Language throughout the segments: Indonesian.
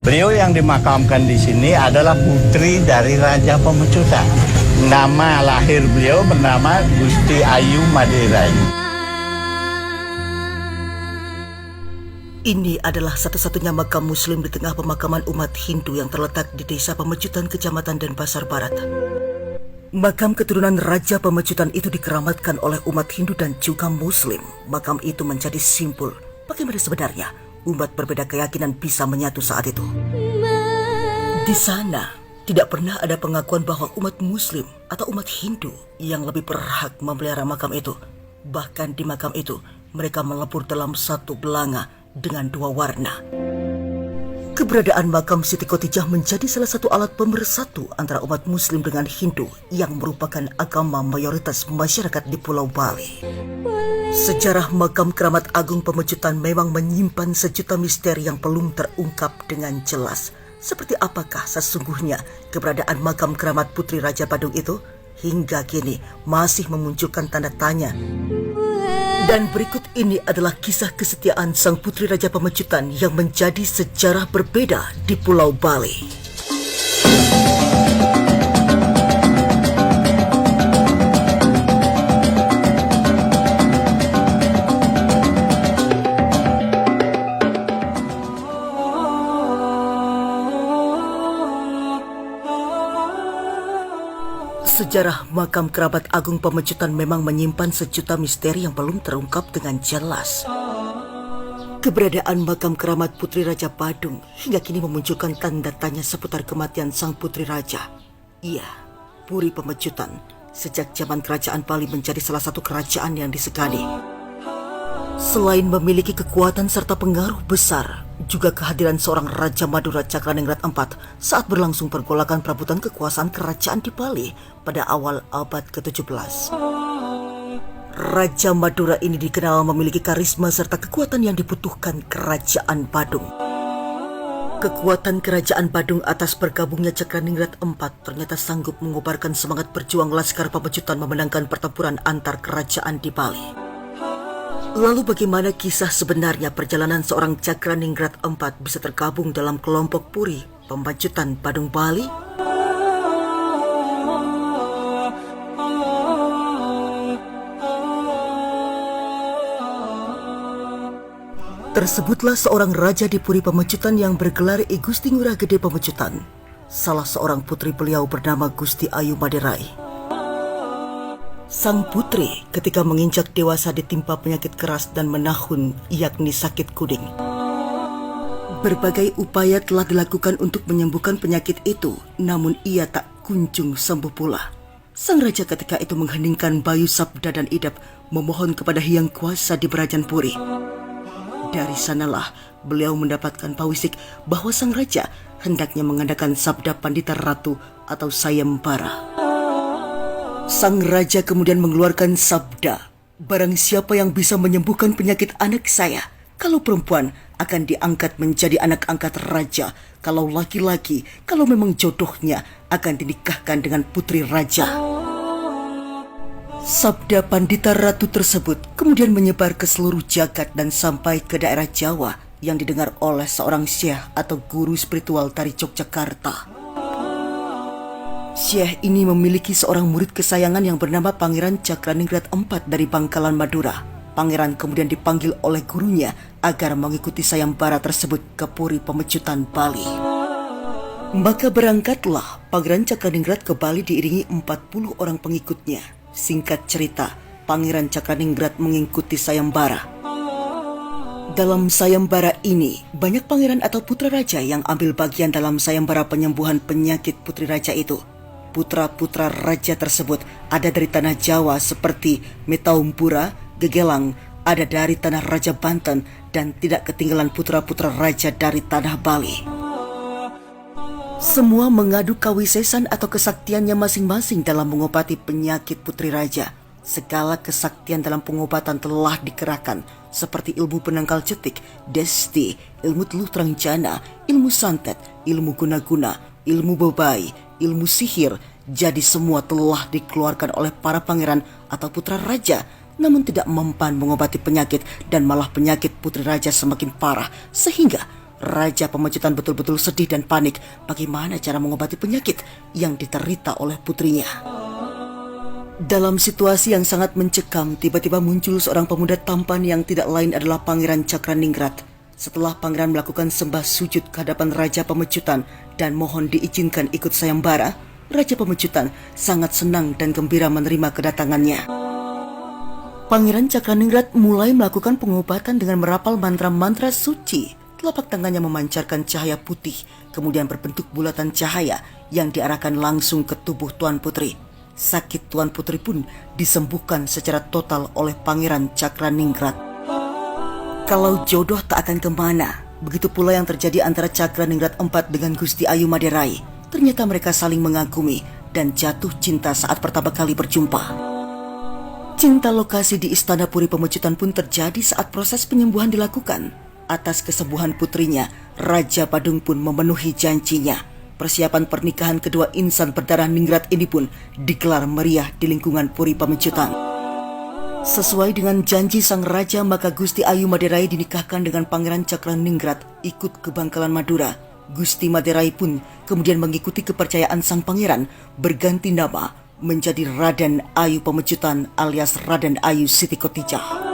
Beliau yang dimakamkan di sini adalah putri dari Raja Pemecutan. Nama lahir beliau bernama Gusti Ayu Madirai. Ini adalah satu-satunya makam Muslim di tengah pemakaman umat Hindu yang terletak di Desa Pemecutan, Kecamatan Denpasar Barat. Makam keturunan Raja Pemecutan itu dikeramatkan oleh umat Hindu dan juga Muslim. Makam itu menjadi simbol bagaimana sebenarnya umat berbeda keyakinan bisa menyatu saat itu. Di sana tidak pernah ada pengakuan bahwa umat Muslim atau umat Hindu yang lebih berhak memelihara makam itu. Bahkan di makam itu mereka melebur dalam satu belanga dengan dua warna. Keberadaan makam Siti Khotijah menjadi salah satu alat pemersatu antara umat Muslim dengan Hindu yang merupakan agama mayoritas masyarakat di Pulau Bali. Sejarah makam Keramat Agung Pemecutan memang menyimpan sejuta misteri yang belum terungkap dengan jelas. Seperti apakah sesungguhnya keberadaan makam Keramat Putri Raja Badung itu? Hingga kini masih memunculkan tanda tanya. Dan berikut ini adalah kisah kesetiaan sang Putri Raja Pemecutan yang menjadi sejarah berbeda di Pulau Bali. Sejarah makam Keramat Agung Pemecutan memang menyimpan sejuta misteri yang belum terungkap dengan jelas. Keberadaan makam keramat Putri Raja Badung hingga kini memunculkan tanda tanya seputar kematian sang Putri Raja. Iya, Puri Pemecutan sejak zaman Kerajaan Bali menjadi salah satu kerajaan yang disegani. Selain memiliki kekuatan serta pengaruh besar, juga kehadiran seorang Raja Madura Cakraningrat IV saat berlangsung pergolakan perebutan kekuasaan kerajaan di Bali pada awal abad ke-17. Raja Madura ini dikenal memiliki karisma serta kekuatan yang dibutuhkan Kerajaan Badung. Kekuatan Kerajaan Badung atas bergabungnya Cakraningrat IV ternyata sanggup mengobarkan semangat berjuang Laskar Pemecutan memenangkan pertempuran antar kerajaan di Bali. Lalu bagaimana kisah sebenarnya perjalanan seorang Cakraningrat IV bisa tergabung dalam kelompok Puri Pemecutan Badung Bali? Tersebutlah seorang raja di Puri Pemecutan yang bergelar I Gusti Ngurah Gede Pemecutan. Salah seorang putri beliau bernama Gusti Ayu Madirai. Sang putri ketika menginjak dewasa ditimpa penyakit keras dan menahun, yakni sakit kuning. Berbagai upaya telah dilakukan untuk menyembuhkan penyakit itu, namun ia tak kunjung sembuh pula. Sang raja ketika itu mengheningkan Bayu Sabda dan Idap memohon kepada Hyang Kuasa di Berajan Puri. Dari sanalah beliau mendapatkan pawisik bahwa sang raja hendaknya mengadakan sabda Pandita Ratu atau sayembara. Sang raja kemudian mengeluarkan sabda, barang siapa yang bisa menyembuhkan penyakit anak saya, kalau perempuan akan diangkat menjadi anak angkat raja, kalau laki-laki, kalau memang jodohnya akan dinikahkan dengan putri raja. Sabda Pandita Ratu tersebut kemudian menyebar ke seluruh jagat dan sampai ke daerah Jawa yang didengar oleh seorang syekh atau guru spiritual dari Yogyakarta. Syekh ini memiliki seorang murid kesayangan yang bernama Pangeran Cakraningrat IV dari Bangkalan Madura. Pangeran kemudian dipanggil oleh gurunya agar mengikuti sayembara tersebut ke Puri Pemecutan Bali. Maka berangkatlah Pangeran Cakraningrat ke Bali diiringi 40 orang pengikutnya. Singkat cerita, Pangeran Cakraningrat mengikuti sayembara. Dalam sayembara ini, banyak pangeran atau putra raja yang ambil bagian dalam sayembara penyembuhan penyakit putri raja itu. Putra-putra raja tersebut ada dari tanah Jawa seperti Metaumpura, Gegelang, ada dari tanah Raja Banten, dan tidak ketinggalan putra-putra raja dari tanah Bali. Semua mengadu kawisesan atau kesaktiannya masing-masing dalam mengobati penyakit putri raja. Segala kesaktian dalam pengobatan telah dikerahkan, seperti ilmu penangkal cetik, desti, ilmu teluh terang jana, ilmu santet, ilmu guna-guna, ilmu bebai, ilmu sihir. Jadi semua telah dikeluarkan oleh para pangeran atau putra raja, namun tidak mempan mengobati penyakit dan malah penyakit putri raja semakin parah sehingga Raja Pemecutan betul-betul sedih dan panik bagaimana cara mengobati penyakit yang diterita oleh putrinya. Dalam situasi yang sangat mencekam, tiba-tiba muncul seorang pemuda tampan yang tidak lain adalah Pangeran Cakraningrat. Setelah pangeran melakukan sembah sujud ke hadapan Raja Pemecutan dan mohon diizinkan ikut sayembara, Raja Pemecutan sangat senang dan gembira menerima kedatangannya. Pangeran Cakraningrat mulai melakukan pengobatan dengan merapal mantra-mantra suci. Telapak tangannya memancarkan cahaya putih, kemudian berbentuk bulatan cahaya yang diarahkan langsung ke tubuh Tuan Putri. Sakit Tuan Putri pun disembuhkan secara total oleh Pangeran Cakraningrat. Kalau jodoh tak akan kemana, begitu pula yang terjadi antara Cakraningrat IV dengan Gusti Ayu Maderai. Ternyata mereka saling mengagumi dan jatuh cinta saat pertama kali berjumpa. Cinta lokasi di Istana Puri Pemecutan pun terjadi saat proses penyembuhan dilakukan. Atas kesembuhan putrinya, Raja Badung pun memenuhi janjinya. Persiapan pernikahan kedua insan berdarah ningrat ini pun digelar meriah di lingkungan Puri Pemecutan. Sesuai dengan janji sang raja, maka Gusti Ayu Maderai dinikahkan dengan Pangeran Cakraningrat ikut ke Bangkalan Madura. Gusti Maderai pun kemudian mengikuti kepercayaan sang pangeran, berganti nama menjadi Raden Ayu Pemecutan alias Raden Ayu Siti Khotijah.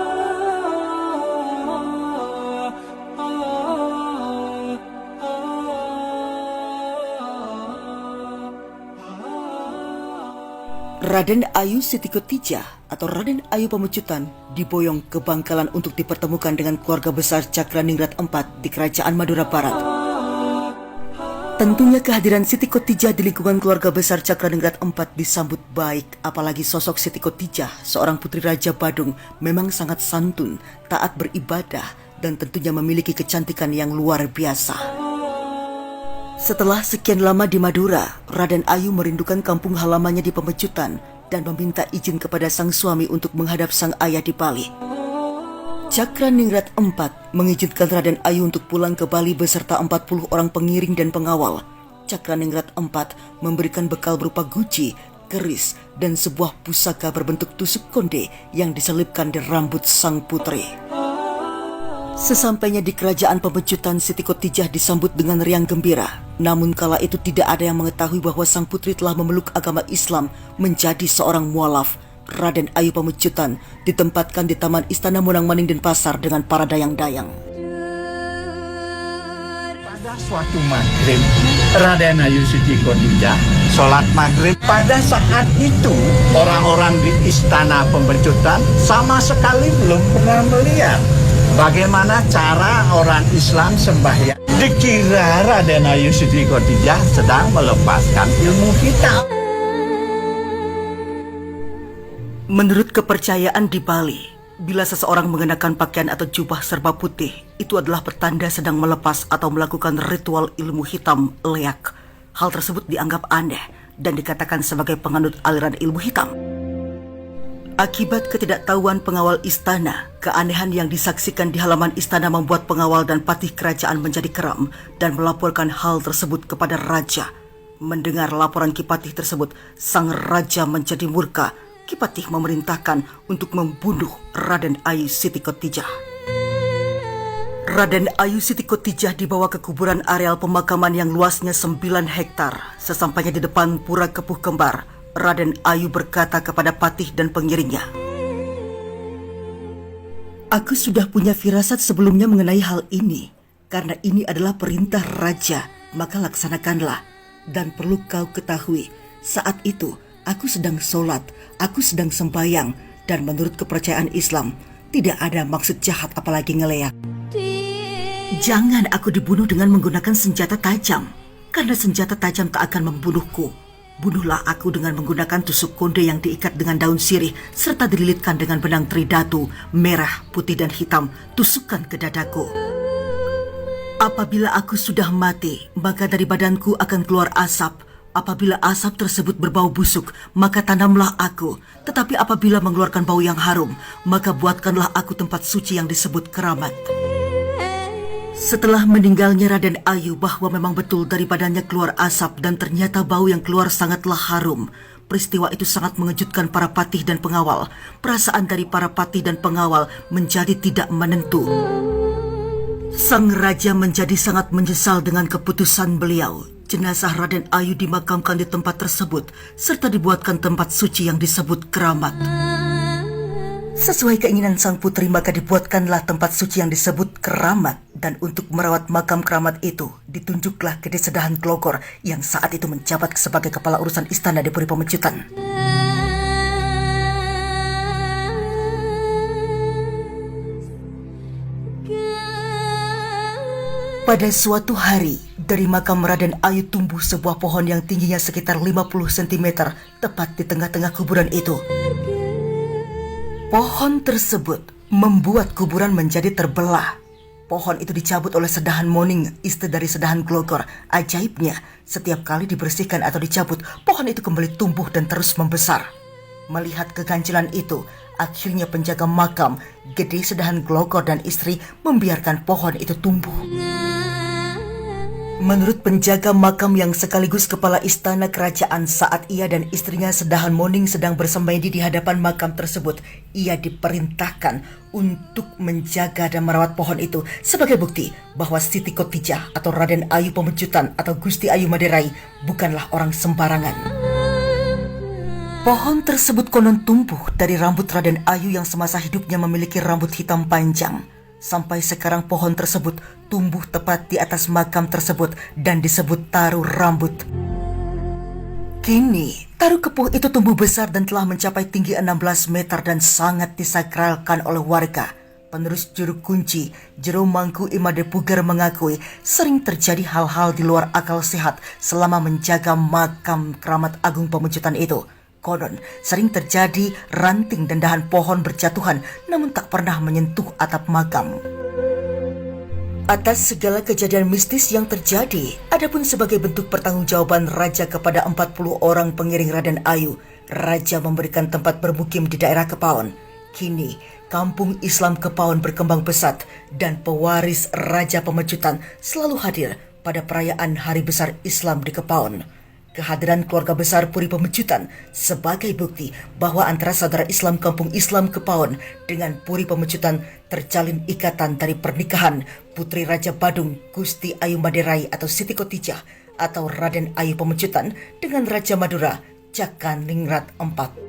Raden Ayu Siti Khotijah atau Raden Ayu Pemecutan diboyong ke Bangkalan untuk dipertemukan dengan keluarga besar Cakraningrat IV di Kerajaan Madura Barat. Tentunya kehadiran Siti Khotijah di lingkungan keluarga besar Cakraningrat IV disambut baik, apalagi sosok Siti Khotijah, seorang putri Raja Badung, memang sangat santun, taat beribadah, dan tentunya memiliki kecantikan yang luar biasa. Setelah sekian lama di Madura, Raden Ayu merindukan kampung halamannya di Pemecutan dan meminta izin kepada sang suami untuk menghadap sang ayah di Bali. Cakraningrat IV mengizinkan Raden Ayu untuk pulang ke Bali beserta 40 orang pengiring dan pengawal. Cakraningrat IV memberikan bekal berupa guci, keris, dan sebuah pusaka berbentuk tusuk konde yang diselipkan di rambut sang putri. Sesampainya di Kerajaan Pemecutan, Siti Khotijah disambut dengan riang gembira. Namun kala itu tidak ada yang mengetahui bahwa sang putri telah memeluk agama Islam menjadi seorang mualaf. Raden Ayu Pemecutan ditempatkan di Taman Istana Monang Maning Denpasar dengan para dayang-dayang. Pada suatu maghrib, Raden Ayu Siti Khotijah sholat maghrib. Pada saat itu, orang-orang di Istana Pemecutan sama sekali belum pernah melihat bagaimana cara orang Islam sembahyang. Dikira Raden Ayu Siti Khotijah sedang melepaskan ilmu hitam. Menurut kepercayaan di Bali, bila seseorang mengenakan pakaian atau jubah serba putih, itu adalah pertanda sedang melepas atau melakukan ritual ilmu hitam leak. Hal tersebut dianggap aneh dan dikatakan sebagai penganut aliran ilmu hitam. Akibat ketidaktahuan pengawal istana, keanehan yang disaksikan di halaman istana membuat pengawal dan patih kerajaan menjadi geram dan melaporkan hal tersebut kepada raja. Mendengar laporan Kipatih tersebut, sang raja menjadi murka. Kipatih memerintahkan untuk membunuh Raden Ayu Siti Khotijah. Raden Ayu Siti Khotijah dibawa ke kuburan areal pemakaman yang luasnya 9 hektar. Sesampainya di depan Pura Kepuh Kembar, Raden Ayu berkata kepada patih dan pengiringnya, "Aku sudah punya firasat sebelumnya mengenai hal ini. Karena ini adalah perintah raja, maka laksanakanlah. Dan perlu kau ketahui, saat itu aku sedang sholat, aku sedang sembahyang, dan menurut kepercayaan Islam, tidak ada maksud jahat apalagi ngeleak. Jangan aku dibunuh dengan menggunakan senjata tajam, karena senjata tajam tak akan membunuhku. Bunuhlah aku dengan menggunakan tusuk konde yang diikat dengan daun sirih serta dililitkan dengan benang tridatu, merah, putih dan hitam, tusukkan ke dadaku. Apabila aku sudah mati, maka dari badanku akan keluar asap. Apabila asap tersebut berbau busuk, maka tanamlah aku. Tetapi apabila mengeluarkan bau yang harum, maka buatkanlah aku tempat suci yang disebut keramat." Setelah meninggalnya Raden Ayu bahwa memang betul dari badannya keluar asap dan ternyata bau yang keluar sangatlah harum. Peristiwa itu sangat mengejutkan para patih dan pengawal. Perasaan dari para patih dan pengawal menjadi tidak menentu. Sang raja menjadi sangat menyesal dengan keputusan beliau. Jenazah Raden Ayu dimakamkan di tempat tersebut, serta dibuatkan tempat suci yang disebut keramat. Sesuai keinginan sang putri, maka dibuatkanlah tempat suci yang disebut keramat. Dan untuk merawat makam keramat itu, ditunjuklah Gede Sedahan Glogor yang saat itu menjabat sebagai kepala urusan istana di Puri Pemecutan. Pada suatu hari, dari makam Raden Ayu tumbuh sebuah pohon yang tingginya sekitar 50 cm, tepat di tengah-tengah kuburan itu. Pohon tersebut membuat kuburan menjadi terbelah. Pohon itu dicabut oleh Sedahan Moning, istri dari Sedahan Glogor. Ajaibnya, setiap kali dibersihkan atau dicabut, pohon itu kembali tumbuh dan terus membesar. Melihat keganjilan itu, akhirnya penjaga makam, Gede Sedahan Glogor dan istri membiarkan pohon itu tumbuh. Menurut penjaga makam yang sekaligus kepala istana kerajaan, saat ia dan istrinya Sedahan Moning sedang bersemedi di hadapan makam tersebut, ia diperintahkan untuk menjaga dan merawat pohon itu sebagai bukti bahwa Siti Khotijah atau Raden Ayu Pemecutan atau Gusti Ayu Maderai bukanlah orang sembarangan. Pohon tersebut konon tumbuh dari rambut Raden Ayu yang semasa hidupnya memiliki rambut hitam panjang. Sampai sekarang pohon tersebut tumbuh tepat di atas makam tersebut dan disebut taru rambut. Kini, taru kepuh itu tumbuh besar dan telah mencapai tinggi 16 meter dan sangat disakralkan oleh warga. Penerus juru kunci, Jero Mangku Imade Puger mengakui sering terjadi hal-hal di luar akal sehat selama menjaga makam keramat agung Pemecutan itu. Konon, sering terjadi ranting dan dahan pohon berjatuhan namun tak pernah menyentuh atap makam. Atas segala kejadian mistis yang terjadi, adapun sebagai bentuk pertanggungjawaban Raja kepada 40 orang pengiring Raden Ayu, Raja memberikan tempat bermukim di daerah Kepaon. Kini, kampung Islam Kepaon berkembang pesat dan pewaris Raja Pemecutan selalu hadir pada perayaan Hari Besar Islam di Kepaon. Kehadiran keluarga besar Puri Pemecutan sebagai bukti bahwa antara saudara Islam kampung Islam Kepaon dengan Puri Pemecutan terjalin ikatan dari pernikahan Putri Raja Badung Gusti Ayu Maderai atau Siti Khotijah atau Raden Ayu Pemecutan dengan Raja Madura Cakaningrat IV.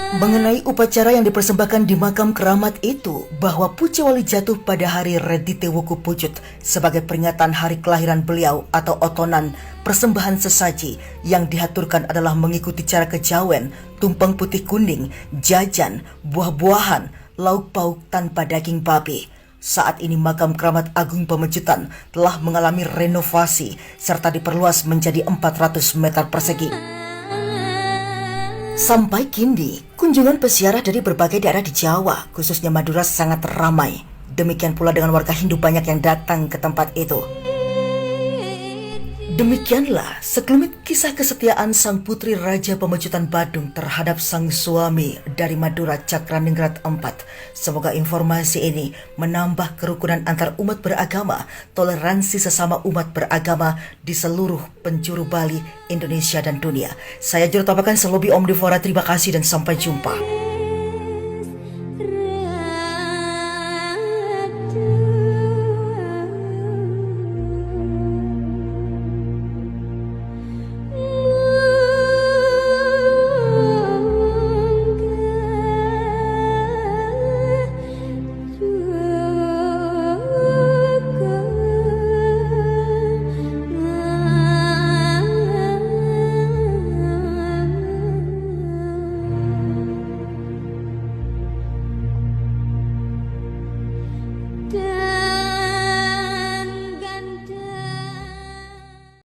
Mengenai upacara yang dipersembahkan di makam keramat itu, bahwa Puja Wali jatuh pada hari Redite Wuku Pucut sebagai peringatan hari kelahiran beliau atau otonan. Persembahan sesaji yang dihaturkan adalah mengikuti cara kejawen, tumpeng putih kuning, jajan, buah-buahan, lauk pauk tanpa daging babi. Saat ini makam keramat agung Pemecutan telah mengalami renovasi serta diperluas menjadi 400 meter persegi. Sampai kini, kunjungan peziarah dari berbagai daerah di Jawa, khususnya Madura, sangat ramai. Demikian pula dengan warga Hindu banyak yang datang ke tempat itu. Demikianlah sekelumit kisah kesetiaan sang putri Raja Pemecutan Badung terhadap sang suami dari Madura Cakraningrat IV. Semoga informasi ini menambah kerukunan antar umat beragama, toleransi sesama umat beragama di seluruh penjuru Bali, Indonesia dan dunia. Saya Juru Tabakan Selobi Omnivora, terima kasih dan sampai jumpa.